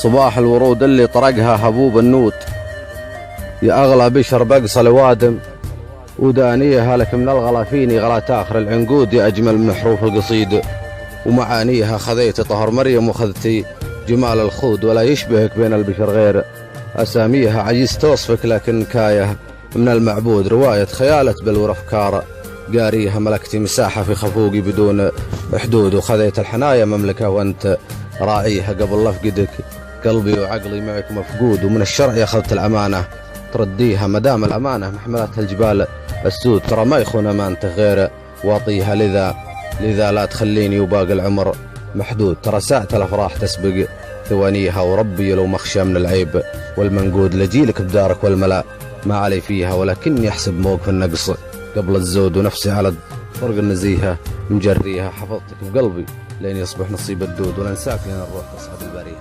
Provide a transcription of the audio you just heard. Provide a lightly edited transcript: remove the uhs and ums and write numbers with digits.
صباح الورود اللي طرقها هبوب النود، يا أغلى بشر بقصى الوادم، ودانيها لك من الغلا فيني غلات آخر العنقود، يا أجمل من حروف القصيد ومعانيها. خذيت طهر مريم وخذتي جمال الخود، ولا يشبهك بين البشر غير أساميها. عجزت وصفك لكن كايه من المعبود، رواية خيالت بل وأفكار قاريها. ملكتي مساحة في خفوقي بدون حدود، وخذيت الحنايا مملكة وأنت راعيها. قبل لفقدك قلبي وعقلي معك مفقود، ومن الشرع أخذت الأمانة ترديها. مدام الأمانة محملتها الجبال السود، ترى ما يخون أمانته غير واطيها. لذا لا تخليني وباقي العمر محدود، ترى ساعة الأفراح تسبق ثوانيها. وربي لو مخشى من العيب والمنقود، لجيلك بدارك والملاء ما علي فيها. ولكني أحسب موقف النقص قبل الزود، ونفسي على طرق النزيهة مجريها. حفظتك بقلبي لين يصبح نصيب الدود، ولا انساك لين الروح تصعد البريه.